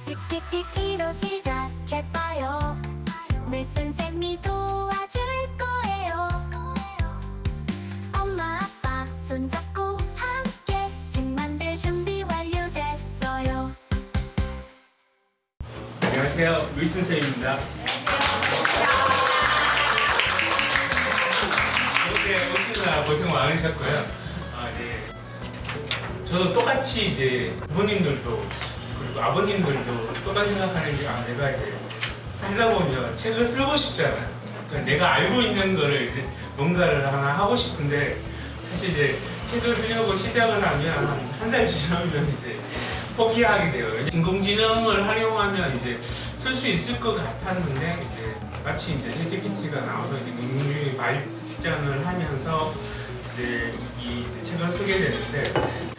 칙칙피티로 시작해봐요. 내 선생님이 도와줄 거예요. 엄마 아빠 손잡고 함께 책 만들 준비 완료됐어요. 안녕하세요, 루이스 선생님입니다. 이렇게 오시느라 고생 많으셨고요. 저도 똑같이 이제 부모님들도 그리고 아버님들도 똑같이 생각하는 게 내가 이제 살다 보면 책을 쓰고 싶잖아요. 그러니까 내가 알고 있는 거를 이제 뭔가를 하나 하고 싶은데 사실 이제 책을 쓰려고 시작을 하면 한 달 지나면 이제 포기하게 돼요. 인공지능을 활용하면 이제 쓸 수 있을 것 같았는데 이제 마치 이제 ChatGPT가 나와서 능률이 발전을 하면서 이제 이 책을 쓰게 되는데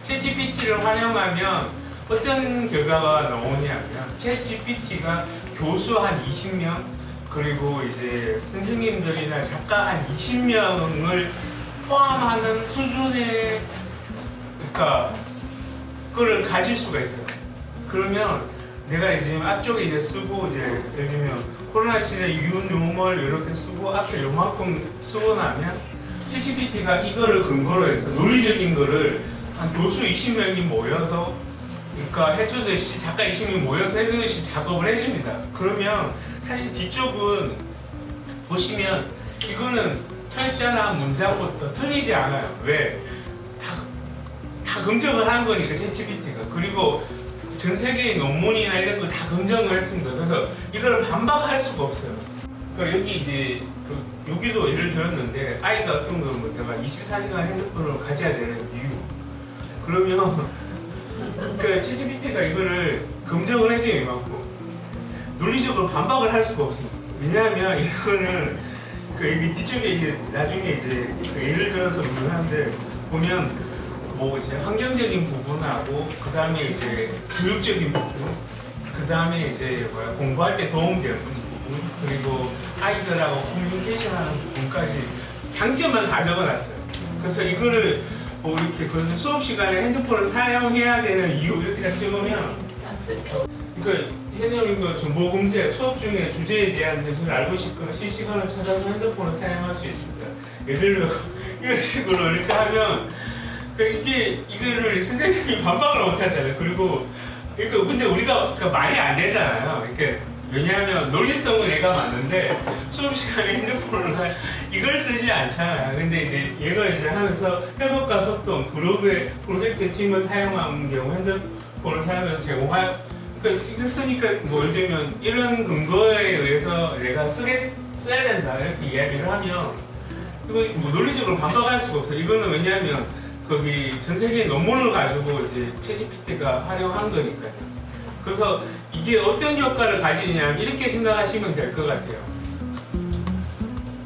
ChatGPT를 활용하면 어떤 결과가 나오냐면 ChatGPT가 교수 한 20명 그리고 이제 선생님들이나 작가 한 20명을 포함하는 수준의 그러니까 그걸 가질 수가 있어요. 그러면 내가 지금 앞쪽에 이제 쓰고 이제 예를 들면 코로나 시대 유용을 이렇게 쓰고 앞에 요만큼 쓰고 나면 ChatGPT가 이거를 근거로 해서 논리적인 거를 한 교수 20명이 모여서 그러니까 해주듯이 작가 20명이 모여서 해주듯이 작업을 해줍니다. 그러면 사실 뒤쪽은 보시면 이거는 철자나 문장부터 틀리지 않아요. 왜? 다 검증을 한 거니까 ChatGPT가. 그리고 전 세계의 논문이나 이런 걸 다 검증을 했습니다. 그래서 이걸 반박할 수가 없어요. 그러니까 여기 이제 여기도 예를 들었는데 아이가 어떤 거 뭐 내가 24시간 핸드폰을 가져야 되는 이유. 그러면 그 ChatGPT가 이거를 검증을 해주면 이만큼 논리적으로 반박을 할 수가 없습니다. 왜냐하면 이거는 그 여기 뒤쪽에 이제 나중에 이제 예를 들어서 뭘 하는데 보면 뭐 이제 환경적인 부분하고 그 다음에 이제 교육적인 부분, 그 다음에 이제 공부할 때 도움되는 부분, 그리고 아이들하고 커뮤니케이션하는 부분까지 장점만 다 적어놨어요. 그래서 이거를 뭐 이렇게 그래서 수업 시간에 핸드폰을 사용해야 되는 이유 이렇게 딱 적으면, 그러니까 선생님 그 정보 검색 수업 중에 주제에 대한 것을 알고 싶거나 실시간을 찾아서 핸드폰을 사용할 수 있습니다. 예를 들어 이런 식으로 이렇게 하면. 그러니까 이거를 선생님이 반박을 못 하잖아요. 그리고 근데 우리가 말이 안 되잖아요. 왜냐하면 논리성은 얘가 맞는데 수업 시간에 핸드폰을 이걸 쓰지 않잖아요. 근데 이제 얘가 이제 하면서 협업과 소통, 그룹의 프로젝트 팀을 사용하는 경우 핸드폰을 사용해서 제공할 그러니까 이거 쓰니까 뭐 예를 들면 이런 근거에 의해서 내가 써야 된다 이렇게 이야기를 하면 이거 뭐 논리적으로 반박할 수가 없어요. 이거는 왜냐하면 거기 전 세계 논문을 가지고 이제 ChatGPT가 활용한 거니까요. 그래서 이게 어떤 효과를 가지느냐 이렇게 생각하시면 될 것 같아요.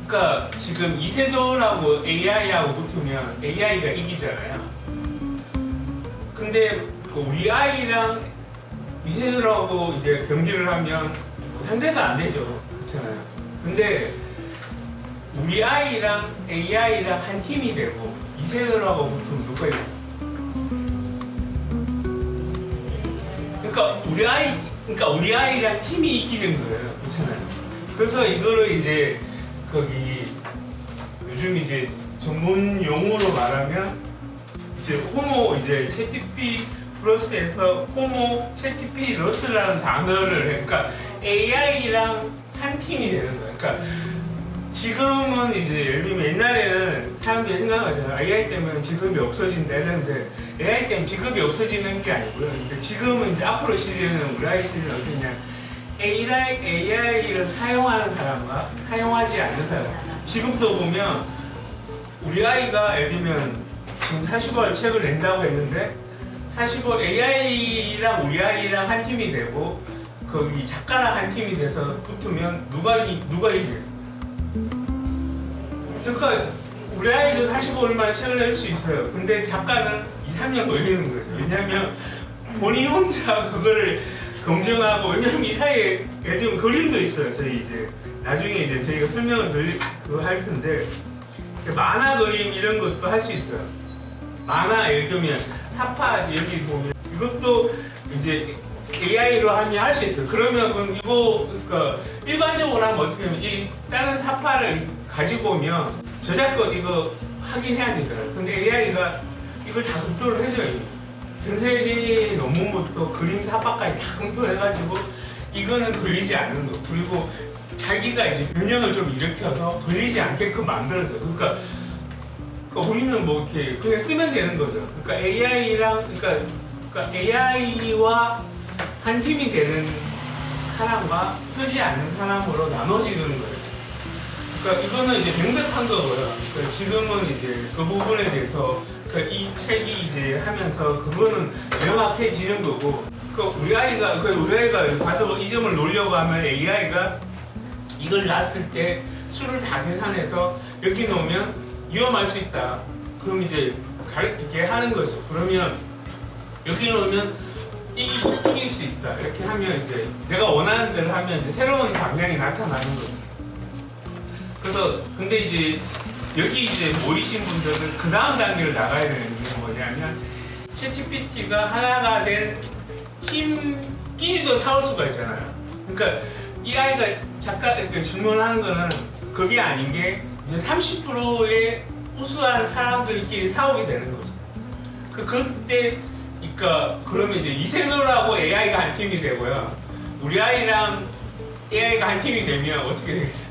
그러니까 지금 이세돌하고 AI하고 붙으면 AI가 이기잖아요. 근데 우리 아이랑 이세돌하고 이제 경기를 하면 상대가 안 되죠. 그렇잖아요. 근데 우리 아이랑 AI랑 한 팀이 되고 이세돌하고 붙으면 누가 이겨? 그러니까 우리 아이랑 팀이 이기는 거예요. 그렇잖아요. 그래서 이거를 이제 거기 요즘 이제 전문 용어로 말하면 이제 호모 이제 챗GPT 플러스에서 호모 챗GPT 러스라는 단어를 해. 그러니까 AI랑 한 팀이 되는 거예요. 그러니까 지금은 이제 예를 들면 옛날에는 사람들이 생각하잖아요. AI 때문에 직업이 없어진다 했는데 AI 때문에 직업이 없어지는 게 아니고요. 그러니까 지금은 이제 앞으로 시대는 우리 아이 시대는 어떻냐 AI를 사용하는 사람과 사용하지 않는 사람. 지금도 보면 우리 아이가 예를 들면 지금 40월 책을 낸다고 했는데 40월 AI랑 우리 아이랑 한 팀이 되고 거기 작가랑 한 팀이 돼서 붙으면 누가 이기겠어요? 그러니까 우리 아이도 45일 만에 책을 낼 수 있어요. 근데 작가는 2-3년 걸리는 거죠. 왜냐하면 본인 혼자 그거를 검증하고 왜냐하면 이 사이에 예를 들면 그림도 있어요. 저희 이제 나중에 이제 저희가 설명을 그거 할 텐데 만화 그림 이런 것도 할 수 있어요. 만화 예를 들면 사파 여기 보면 이것도 이제 AI로 하면 할 수 있어요. 그러면 그럼 이거 그러니까 일반적으로 하면 어떻게 하면 이 다른 사파를 가지고 오면 저작권 이거 확인해야 되잖아요. 근데 AI가 이걸 다 검토를 해줘요. 전 세계 논문부터 그림 사파까지 다 검토해가지고 이거는 걸리지 않는 거. 그리고 자기가 이제 변형을 좀 일으켜서 걸리지 않게끔 만들어줘요. 그러니까 우리는 뭐 이렇게 그냥 쓰면 되는 거죠. 그러니까 AI랑 그러니까 AI와 한 팀이 되는 사람과 쓰지 않는 사람으로 나눠지는 거예요. 그러니까 이거는 이제 명백한 거고요. 그러니까 지금은 이제 그 부분에 대해서 그러니까 이 책이 이제 하면서 그거는 명확해지는 거고. 그러니까 우리 아이가 봐도 이 점을 놓으려고 하면 AI가 이걸 놨을 때 수를 다 계산해서 여기 놓으면 위험할 수 있다. 그럼 이제 이렇게 하는 거죠. 그러면 여기 놓으면 이길 수 있다. 이렇게 하면 이제 내가 원하는 대로 하면 이제 새로운 방향이 나타나는 거죠. 그래서 근데 이제 여기 이제 모이신 분들은 그 다음 단계를 나가야 되는 게 뭐냐면 챗GPT가 하나가 된 팀끼리도 싸울 수가 있잖아요. 그러니까 이 아이가 잠깐 이렇게 질문하는 거는 그게 아닌 게 이제 30%의 우수한 사람들끼리 싸우게 되는 거죠. 그때 그러니까 그러면 이제 이세돌하고 AI가 한 팀이 되고요. 우리 아이랑 AI가 한 팀이 되면 어떻게 되겠어요?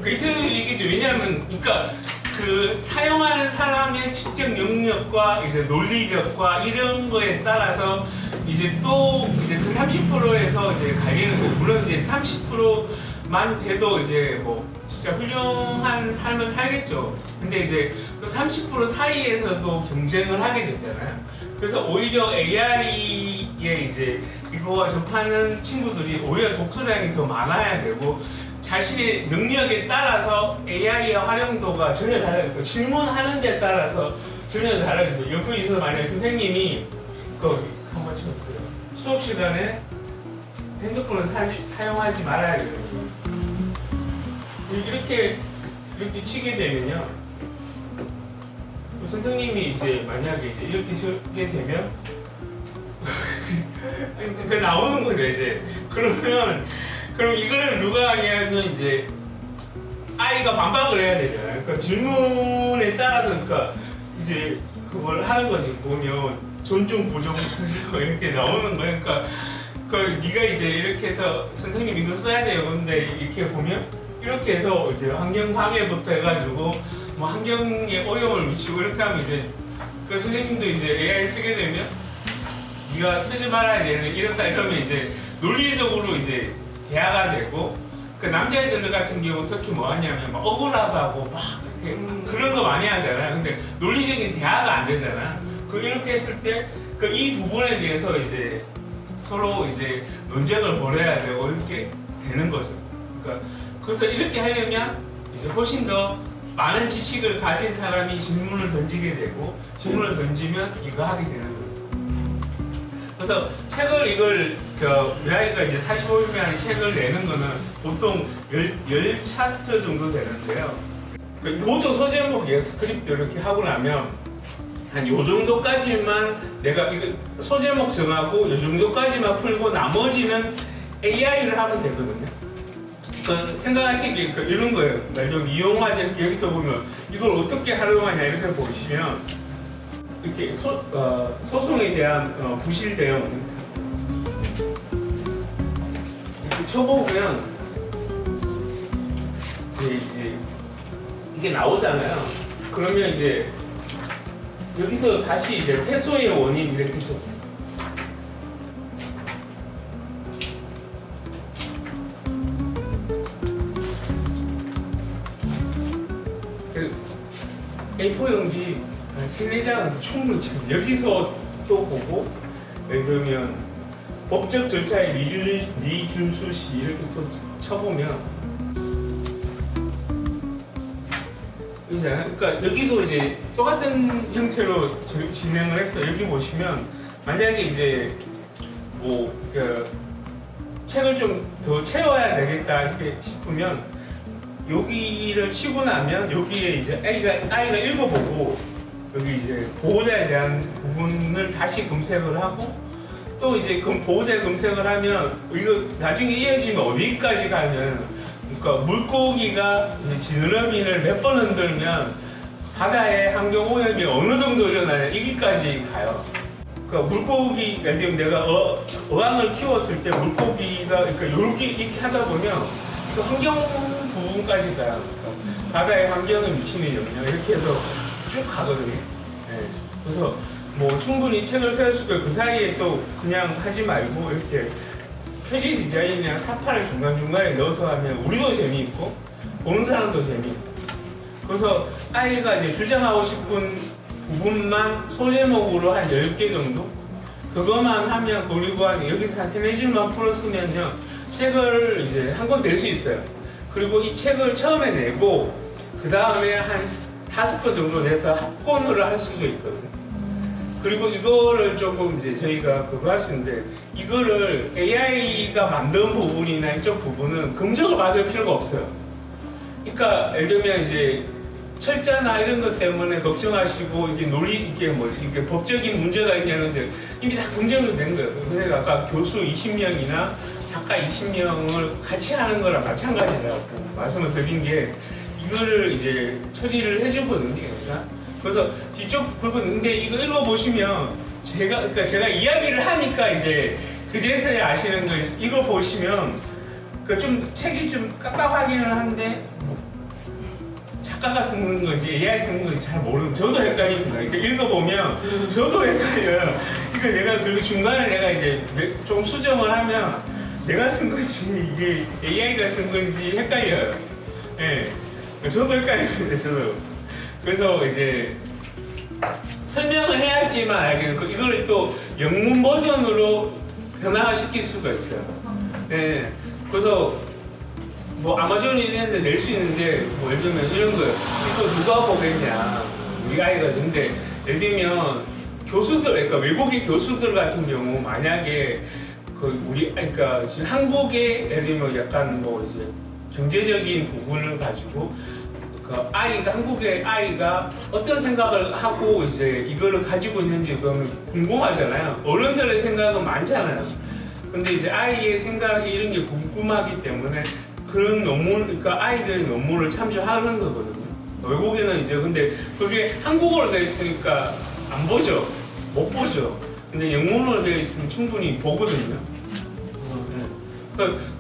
그 이세돌이 이기죠. 왜냐하면 그러니까 그 사용하는 사람의 지적 능력과 이제 논리력과 이런 거에 따라서 이제 또 이제 그 30%에서 이제 갈리는 거. 물론 이제 30%만 돼도 이제 뭐 진짜 훌륭한 삶을 살겠죠. 근데 이제 또 30% 사이에서도 경쟁을 하게 되잖아요. 그래서 오히려 AI에 이제 이거 접하는 친구들이 오히려 독서량이 더 많아야 되고 자신의 능력에 따라서 AI의 활용도가 전혀 달라지고 질문하는 데 따라서 전혀 달라지고 여기서 만약에 선생님이 한번 쳐보세요. 수업 시간에 핸드폰을 사용하지 말아야 돼요. 이렇게 치게 되면요. 선생님이 이제 만약에 이제 이렇게 치게 되면 그 나오는 거죠 이제. 그럼 이거를 누가 하냐면 이제 아이가 반박을 해야 되잖아요. 그러니까 질문에 따라서 그러니까 이제 그걸 하는 거지. 보면 존중 부정해서 이렇게 나오는 거예요. 그러니까 네가 이제 이렇게 해서 선생님 이거 써야 돼요. 근데 이렇게 보면 이렇게 해서 이제 환경 방해부터 해가지고 뭐 환경에 오염을 미치고 이렇게 하면 이제 그 선생님도 이제 AI 쓰게 되면 네가 쓰지 말아야 되는 이러면 이제 논리적으로 이제 대화가 되고 그 남자애들 같은 경우 특히 뭐 하냐면 막 억울하다고 막 이렇게 그런 거 많이 하잖아요. 근데 논리적인 대화가 안 되잖아. 이렇게 했을 때 이 부분에 대해서 이제 서로 이제 논쟁을 벌여야 되고 이렇게 되는 거죠. 그래서 이렇게 하려면 이제 훨씬 더 많은 지식을 가진 사람이 질문을 던지게 되고 질문을 던지면 이거 하게 되는 거죠. 그래서 책을 이걸 우리 아이가 이제 45분이라는 책을 내는 거는 보통 10차트 정도 되는데요. 이것도 소제목이에요. 스크립트 이렇게 하고 나면 한 요 정도까지만 내가 이거 소제목 정하고 요 정도까지만 풀고 나머지는 AI를 하면 되거든요. 생각하시기에 이런 거예요. 좀 이용하지 여기서 보면 이걸 어떻게 활용하냐 이렇게 보시면 이렇게 소송에 대한 부실 대응 이렇게 쳐보면 이게 나오잖아요. 그러면 이제 여기서 다시 이제 패소의 원인 이렇게 쳐. A4 용지 한 3-4장은 충분히 쳐. 여기서 또 보고 예를 들면 법적 절차의 미준수 시 이렇게 또 쳐보면 그러니까 여기도 이제 똑같은 형태로 진행을 했어. 여기 보시면 만약에 이제 뭐 책을 좀 더 채워야 되겠다 싶으면 여기를 치고 나면 여기에 이제 아이가 읽어보고 여기 이제 보호자에 대한 부분을 다시 검색을 하고 또 이제 보호자 검색을 하면 이거 나중에 이어지면 어디까지 가면 그러니까 물고기가 이제 지느러미를 몇 번 흔들면 바다의 환경 오염이 어느 정도 일어나냐 여기까지 가요. 그러니까 물고기 예를 들면 내가 어항을 키웠을 때 물고기가 그러니까 이렇게 하다 보면 그 환경 부분까지 가요. 그러니까 바다의 환경에 미치는 영향 이렇게 해서 쭉 가거든요. 네. 그래서 뭐 충분히 책을 쓸 수 있고 그 사이에 또 그냥 하지 말고 이렇게 표지 디자인이나 사파를 중간중간에 넣어서 하면 우리도 재미있고 보는 사람도 재미있고 그래서 아이가 이제 주장하고 싶은 부분만 소제목으로 한 10개 정도 그것만 하면 그리고 한 여기서 한 3-4줄만 풀었으면요 책을 이제 한 권 낼 수 있어요. 그리고 이 책을 처음에 내고 그 다음에 한 5번 정도 내서 합권으로 할 수도 있거든요. 그리고 이거를 조금 이제 저희가 그거 할 수 있는데 이거를 AI가 만든 부분이나 이쪽 부분은 검증을 받을 필요가 없어요. 그러니까 예를 들면 이제 철자나 이런 것 때문에 걱정하시고 이게 이게 뭐지 이게 법적인 문제가 있냐는데 이미 다 검증이 된 거예요. 그래서 아까 교수 20명이나 작가 20명을 같이 하는 거랑 마찬가지라고 말씀을 드린 게 이거를 이제 처리를 해주거든요. 그래서 뒤쪽 부분 근데 이거 읽어보시면 그러니까 제가 이야기를 하니까 이제 그제서야 아시는 거 이거 보시면 그 좀 책이 좀 깜깜하기는 한데 작가가 쓰는 건지 AI 쓰는 건지 잘 모르는 저도 헷갈립니다. 그러니까 읽어보면 저도 헷갈려요. 그러니까 내가 그리고 중간에 내가 이제 좀 수정을 하면 내가 쓴 건지 이게 AI가 쓴 건지 헷갈려요. 예, 네. 저도 헷갈립니다. 저도. 그래서 이제 설명을 해야지만 알겠는 이걸 또 영문 버전으로 변화시킬 수가 있어요. 네, 그래서 뭐 아마존이 이랬는데 낼 수 있는데 뭐 예를 들면 이런 거예요. 이거 누가 보겠냐 우리 아이가. 근데 예를 들면 교수들 그러니까 외국인 교수들 같은 경우 만약에 그 우리 그러니까 지금 한국의 예를 들면 약간 뭐 이제 경제적인 부분을 가지고 그 아이가 한국의 아이가 어떤 생각을 하고 이제 이거를 가지고 있는지 그러면 궁금하잖아요. 어른들의 생각은 많잖아요. 근데 이제 아이의 생각이 이런 게 궁금하기 때문에 그런 논문, 그러니까 아이들의 논문을 참조하는 거거든요. 외국에는 이제 근데 그게 한국어로 되어 있으니까 안 보죠, 못 보죠. 근데 영문으로 되어 있으면 충분히 보거든요.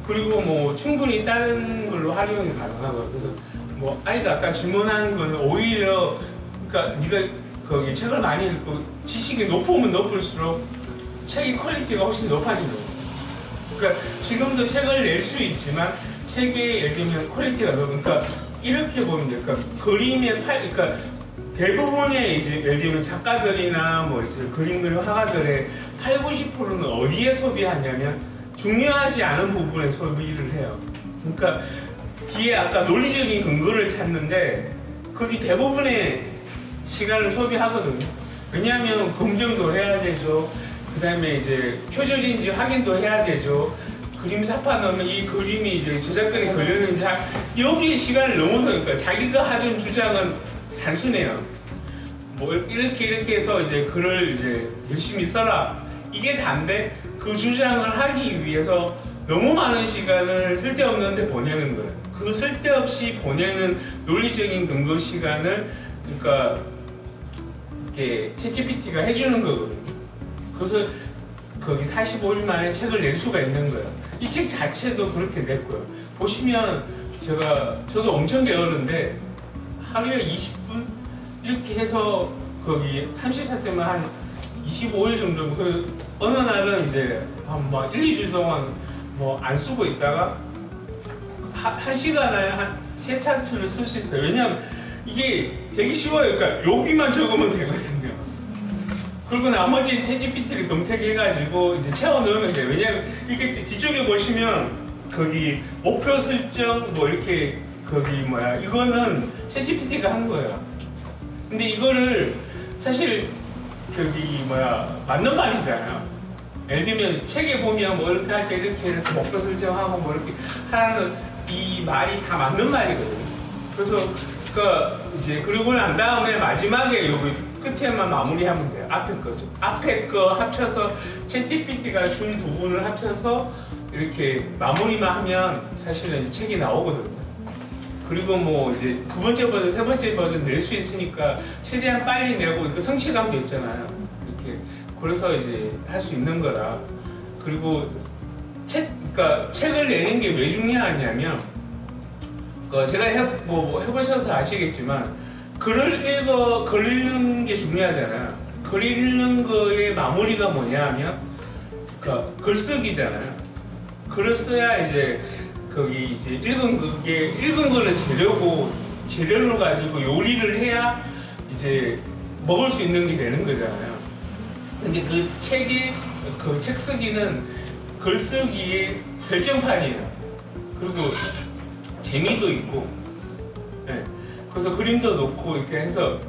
그리고 뭐 충분히 다른 걸로 활용이 가능하고요. 그래서 뭐 아이가 아까 질문한 거는 오히려 그러니까 네가 거기 책을 많이 읽고 지식이 높으면 높을수록 책의 퀄리티가 훨씬 높아지는 거예요. 그러니까 지금도 책을 낼 수 있지만 책의 예를 들면 퀄리티가 높으니까 이렇게 보면 돼요. 그러니까 그림의 그러니까 대부분의 이제 예를 들면 작가들이나 뭐 이제 그림 그리는 화가들의 80-90%는 어디에 소비하냐면 중요하지 않은 부분에 소비를 해요. 그러니까 뒤에 아까 논리적인 근거를 찾는데 거기 대부분의 시간을 소비하거든요. 왜냐하면 검증도 해야 되죠. 그 다음에 이제 표절인지 확인도 해야 되죠. 그림 사파 넣으면 이 그림이 이제 저작권에 걸렸는지 여기에 시간을 너무 쓰니까 자기가 하던 주장은 단순해요. 뭐 이렇게 해서 이제 글을 이제 열심히 써라 이게 다인데 그 주장을 하기 위해서 너무 많은 시간을 쓸데없는 데 보내는 거예요. 그 쓸데없이 보내는 논리적인 근거 시간을 그러니까 이렇게 챗GPT가 해주는 거거든요. 그래서 거기 45일 만에 책을 낼 수가 있는 거예요. 이 책 자체도 그렇게 냈고요. 보시면 저도 엄청 게으른데 하루에 20분 이렇게 해서 거기 30차 때만 한 25일 정도 그 어느 날은 이제 한 뭐 1-2주 동안 뭐 안 쓰고 있다가 한 시간에 한 3차트를 쓸 수 있어요. 왜냐면 이게 되게 쉬워요. 그러니까 여기만 적으면 되거든요. 그리고 나머지 챗GPT를 검색해가지고 이제 채워 넣으면 돼요. 왜냐면 이렇게 뒤쪽에 보시면 거기 목표 설정 뭐 이렇게 거기 뭐야 이거는 챗GPT가 한 거예요. 근데 이거를 사실 거기 뭐야 맞는 말이잖아요. 예를 들면 책에 보면 뭐 이렇게 할 때 이렇게 목표 설정하고 뭐 이렇게 하는 이 말이 다 맞는 말이거든요. 그래서 그러니까 이제 그리고 난 다음에 마지막에 여기 끝에만 마무리하면 돼요. 앞에 거죠. 앞에 거 합쳐서 챗GPT가 준 부분을 합쳐서 이렇게 마무리만 하면 사실은 이제 책이 나오거든요. 그리고 뭐 이제 두 번째 버전, 세 번째 버전 낼 수 있으니까 최대한 빨리 내고 그 성취감도 있잖아요. 이렇게 그래서 이제 할 수 있는 거라. 그리고 그러니까 책을 내는 게 왜 중요하냐면 제가 해보셔서 아시겠지만 글을 읽는 게 중요하잖아요. 글 읽는 거의 마무리가 뭐냐 하면 글쓰기잖아요. 글을 써야 이제 거기 이제 읽은 거를 재료로 가지고 요리를 해야 이제 먹을 수 있는 게 되는 거잖아요. 근데 그 책 쓰기는 글쓰기의 결정판이에요. 그리고 재미도 있고, 네. 그래서 그림도 넣고 이렇게 해서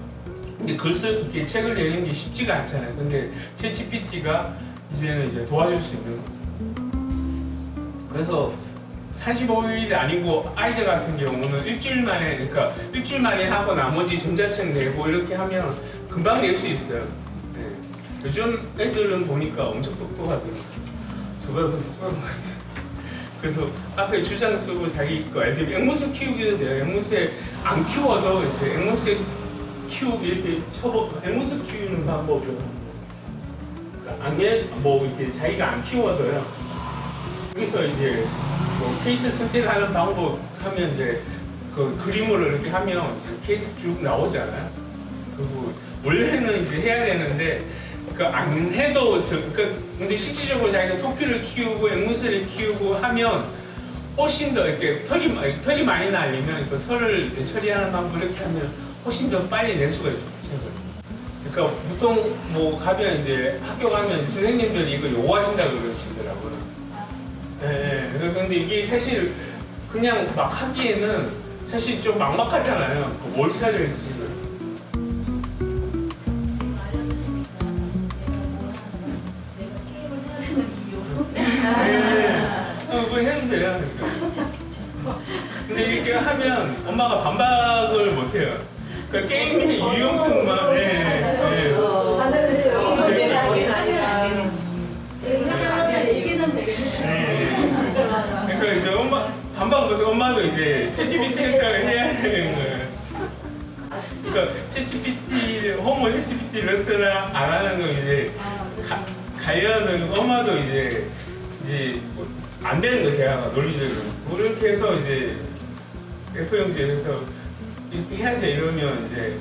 근데 이렇게 책을 내는 게 쉽지가 않잖아요. 근데 챗GPT가 이제는 이제 도와줄 수 있는 거죠. 그래서 45일이 아니고 아이들 같은 경우는 일주일 만에 하고 나머지 전자책 내고 이렇게 하면 금방 낼 수 있어요. 네. 요즘 애들은 보니까 엄청 똑똑하더라고요. 저보다 더 똑똑한 것 같아요. 그래서 앞에 주장 쓰고 자기 거 애들이 앵무새 키우기도 돼요. 앵무새 안 키워도 이제 앵무새 키우기 이렇게 앵무새 키우는 방법을 이렇게 자기가 안 키워도요. 여기서 이제 케이스 선택하는 방법 하면 이제 그 그림으로 이렇게 하면 이제 케이스 쭉 나오잖아요. 그리고 원래는 이제 해야 되는데 안 해도 근데 실질적으로 자기가 토끼를 키우고 앵무새를 키우고 하면 훨씬 더 이렇게 털이 많이 날리면 그 털을 이제 처리하는 방법 이렇게 하면 훨씬 더 빨리 낼 수가 있죠. 책을. 그러니까 보통 가면 이제 학교 가면 선생님들이 이거 요구하신다 그러시더라고요. 네, 그래서 근데 이게 사실 그냥 막 하기에는 사실 좀 막막하잖아요. 뭘 써야 될지. 그거 해도 돼요. 근데 이렇게 하면 엄마가 반박을 못해요. 그러니까 게임의 유용성만. 내가 어린 아이가 이렇게 하면서 얘기는 되겠네. 그러니까 이제 반박 못해. 엄마도 이제 챗GPT에서 해야 되는 거예요. 그러니까 홈을 챗GPT를 쓰나 안 하는 거 이제 관련은 엄마도 이제 안 되는 거 대화가 논리적으로 그렇게 해서 이제 F 형제에서 이렇게 해야 돼 이러면 이제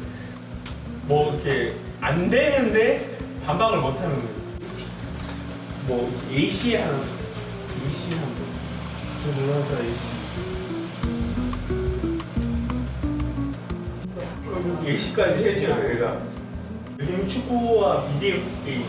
이렇게 안 되는데 반박을 못 하는 거예요. AC 하는 거 좀 눌러서 AC까지 해줘요. 얘가 요즘 축구와 비디오 게임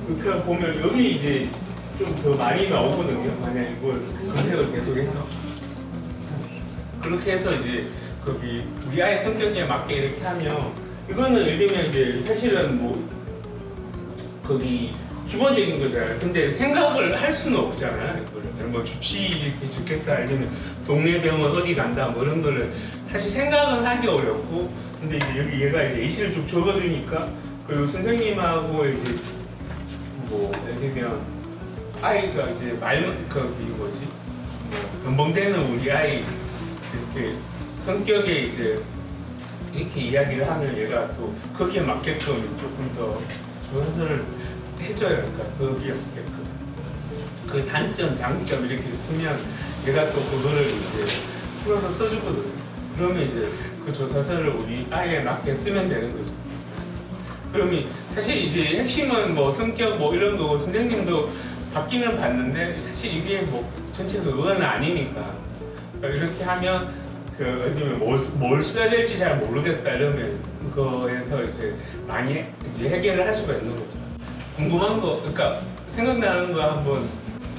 그러니까 보면 여기 이제 좀 더 많이 나오거든요. 만약 이걸 검색을 계속해서 그렇게 해서 이제 거기 우리 아이 성격에 맞게 이렇게 하면 이거는 예를 들면 이제 사실은 거기 기본적인 거잖아요. 근데 생각을 할 수는 없잖아요. 이거를 주치 이렇게 좋겠다, 아니면 동네 병원 어디 간다 이런 거를 사실 생각은 하기 어렵고, 근데 이제 여기 얘가 이제 A씨를 쭉 적어주니까 그리고 선생님하고 이제 예를 들면 아이가 이제 덤벙대는 우리 아이 이렇게 성격에 이제 이렇게 이야기를 하면 얘가 또 거기에 맞게끔 조금 더 조사를 해줘요. 그러니까 거기에 맞게끔 그 단점, 장점 이렇게 쓰면 얘가 또 그거를 이제 풀어서 써주거든요. 그러면 이제 그 조사서를 우리 아이에 맞게 쓰면 되는 거죠. 그러면 사실 이제 핵심은 성격 이런 거고, 선생님도 바뀌면 봤는데 사실 이게 전체가 그건 아니니까 이렇게 하면 예를 들면 뭘 써야 될지 잘 모르겠다 이러면 그거에서 이제 많이 이제 해결을 할 수가 있는 거죠. 궁금한 거, 그러니까 생각나는 거 한번,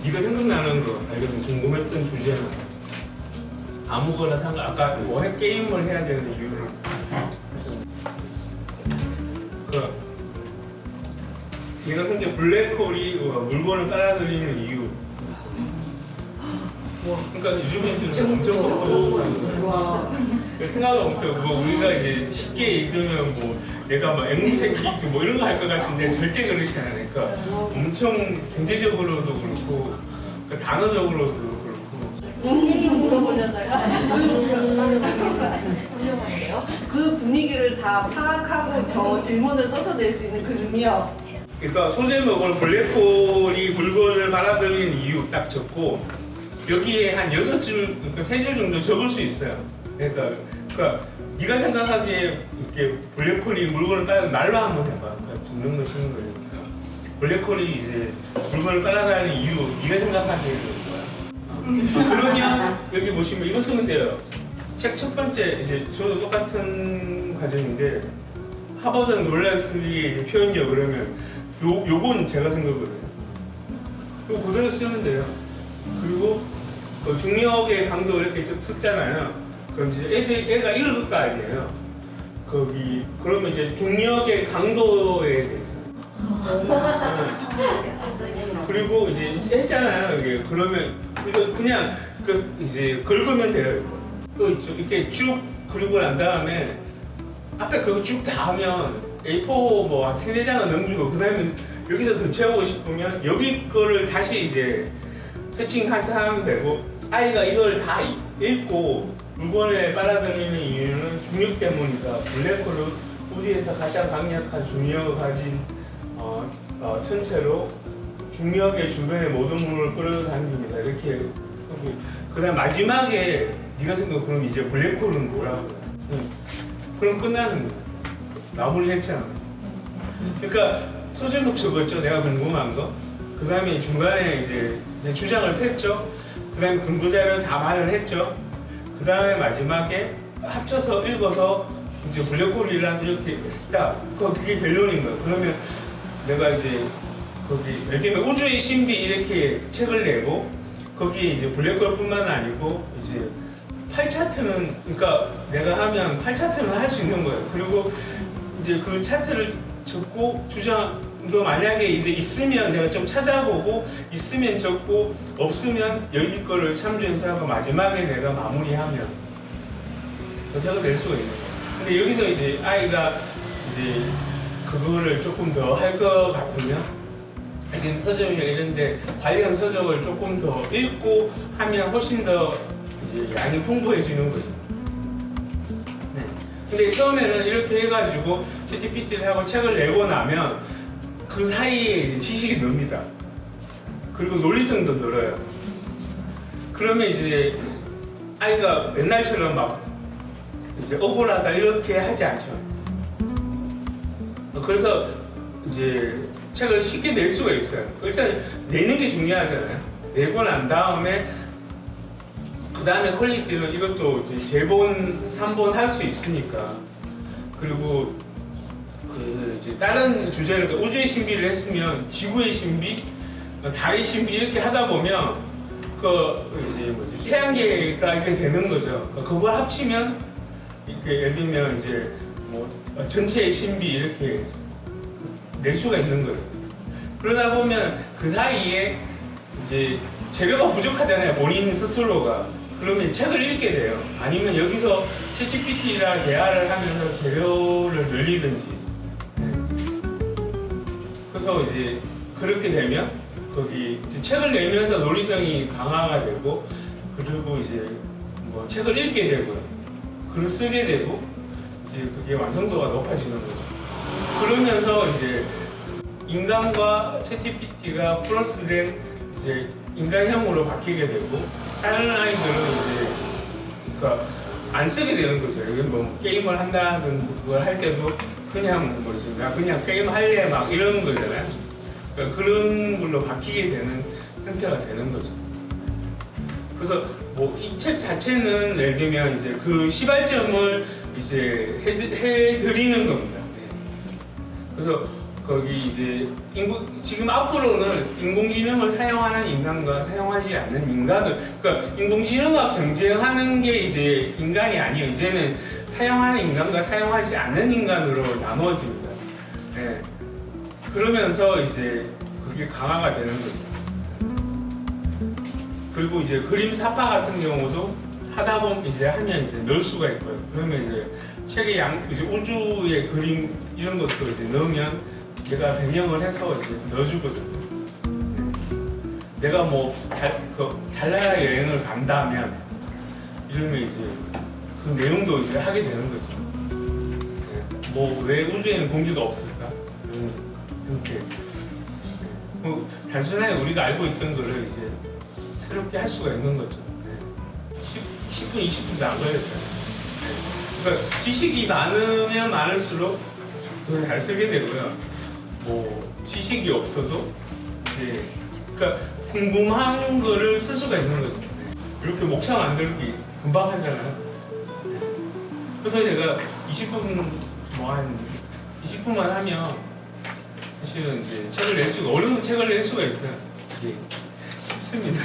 네가 생각나는 거 알려면 궁금했던 주제는 아무거나 아까 게임을 해야 되는 이유를 얘가 생긴 블랙홀이 물건을 빨아들이는 이유. 그러니까 요즘 애들은 엄청 또 생각을 엄청 뭐 우리가 이제 쉽게 얘기하면 뭐 내가 막 앵무새 키우기 뭐 이런 거 할 것 같은데 절대 그렇지 않으니까 엄청 경제적으로도 그렇고 단어적으로도 그렇고 물어보려다가 그 분위기를 다 파악하고 저 질문을 써서 낼 수 있는 그 능력. 그러니까 소제목을 블랙홀이 물건을 받아들이는 이유 딱 적고 여기에 한 6줄, 그러니까 3줄 정도 적을 수 있어요. 그러니까 네가 생각하기에 이렇게 블랙홀이 물건을 빨아 말로 한번 해봐. 그러니까 적는 거 쉬는 거니까. 블랙홀이 이제 물건을 빨아다니는 이유 네가 생각하기에는 뭐야? 그러면 여기 보시면 이거 쓰면 돼요. 책 첫 번째 이제 저도 똑같은 과정인데 하버드는 논란 쓰기 표현력 그러면 요건 제가 쓴 거거든요. 이거 그대로 쓰면 돼요. 그리고 그 중력의 강도 이렇게 쭉 썼잖아요. 그럼 이제 애가 읽을 거 아니에요. 거기 그러면 이제 중력의 강도에 대해서. 그리고 이제 했잖아요. 이게 그러면 이거 그냥 이제 긁으면 돼요. 또 이렇게 쭉 긁고 난 다음에 앞에 그거 쭉 다 하면 A4 뭐 3-4장을 넘기고 그 다음에 여기서 더 채우고 싶으면 여기 거를 다시 이제 세칭해서 하면 되고 아이가 이걸 다 읽고 물건을 빨아들이는 이유는 중력 때문이다. 블랙홀은 우주에서 가장 강력한 중력을 가진 천체로 중력의 주변의 모든 물을 끌어당깁니다. 이렇게 하고 그다음 마지막에 네가 생각해 그럼 이제 블랙홀은 뭐라고? 그럼 끝나는 거야. 마무리 했잖아. 그러니까 소제목 적었죠. 내가 궁금한 거. 그 다음에 중간에 이제 주장을 폈죠. 그 다음에 근거자료 다 말을 했죠. 그 다음에 마지막에 합쳐서 읽어서 이제 블랙홀이란 이렇게 딱 그게 결론인 거야. 그러면 내가 이제 거기 예를 들면 우주의 신비 이렇게 책을 내고 거기에 이제 블랙홀뿐만 아니고 이제 8차트는 그러니까 내가 하면 8차트는 할 수 있는 거예요. 그리고 이제 그 차트를 적고 주장도 만약에 이제 있으면 내가 좀 찾아보고 있으면 적고 없으면 여기 거를 참조해서 하고 마지막에 내가 마무리하면 책을 낼 수가 있는 거예요. 근데 여기서 이제 아이가 이제 그거를 조금 더 할 것 같으면 하여튼 서점이나 이런데 관련 서적을 조금 더 읽고 하면 훨씬 더 이제 양이 풍부해지는 거죠. 네. 근데 처음에는 이렇게 해가지고 ChatGPT를 하고 책을 내고 나면 그 사이에 이제 지식이 늡니다. 그리고 논리성도 늘어요. 그러면 이제 아이가 옛날처럼 막 이제 억울하다 이렇게 하지 않죠. 그래서 이제 책을 쉽게 낼 수가 있어요. 일단 내는 게 중요하잖아요. 내고 난 다음에 그 다음에 퀄리티는 이것도 이제 재본, 3본 할 수 있으니까. 그리고 그 이제 다른 주제를 우주의 신비를 했으면 지구의 신비, 달의 신비 이렇게 하다 보면 그 이제 뭐지 태양계가 이렇게 되는 거죠. 그걸 합치면 이렇게 예를 들면 이제 뭐 전체의 신비 이렇게 낼 수가 있는 거예요. 그러다 보면 그 사이에 이제 재료가 부족하잖아요. 본인 스스로가. 그러면 책을 읽게 돼요. 아니면 여기서 챗GPT랑 대화를 하면서 재료를 늘리든지. 네. 그래서 이제 그렇게 되면 거기 이제 책을 내면서 논리성이 강화가 되고 그리고 이제 뭐 책을 읽게 되고요. 글을 쓰게 되고 이제 그게 완성도가 높아지는 거죠. 그러면서 이제 인간과 챗GPT가 플러스된 이제 인간형으로 바뀌게 되고 다른 아이들은 이제 그러니까 안 쓰게 되는 거죠. 이게 뭐 게임을 한다는 걸 할 때도 그냥 뭐지 나 그냥 게임 할래 막 이런 거잖아요. 그러니까 그런 걸로 바뀌게 되는 형태가 되는 거죠. 그래서 뭐 이 책 자체는 예를 들면 이제 그 시발점을 이제 해드리는 겁니다. 네. 그래서 거기 이제 지금 앞으로는 인공지능을 사용하는 인간과 사용하지 않는 인간을 그러니까 인공지능과 경쟁하는 게 이제 인간이 아니에요. 이제는 사용하는 인간과 사용하지 않는 인간으로 나누어집니다. 네. 그러면서 이제 그게 강화가 되는 거죠. 그리고 이제 그림 사파 같은 경우도 하다 보면 이제 하면 이제 넣을 수가 있고요. 그러면 이제 책의 이제 우주의 그림 이런 것도 이제 넣으면 얘가 변형을 해서 이제 넣어주거든요. 내가 뭐 달나라 여행을 간다면 이러면 이제 그 내용도 이제 하게 되는 거죠. 뭐 왜 우주에는 공기가 없을까? 이렇게 뭐 단순하게 우리가 알고 있던 거를 이제 새롭게 할 수가 있는 거죠. 10분, 20분도 안 걸렸잖아요. 그러니까 지식이 많으면 많을수록 더 잘 쓰게 되고요. 뭐 지식이 없어도 이제 그러니까 궁금한 거를 쓸 수가 있는 거죠. 이렇게 목차 만들기 금방 하잖아요. 그래서 제가 20분 뭐 한 20분만 하면 사실은 이제 책을 낼 수가 어느 정도 책을 낼 수가 있어요. 이게 쉽습니다.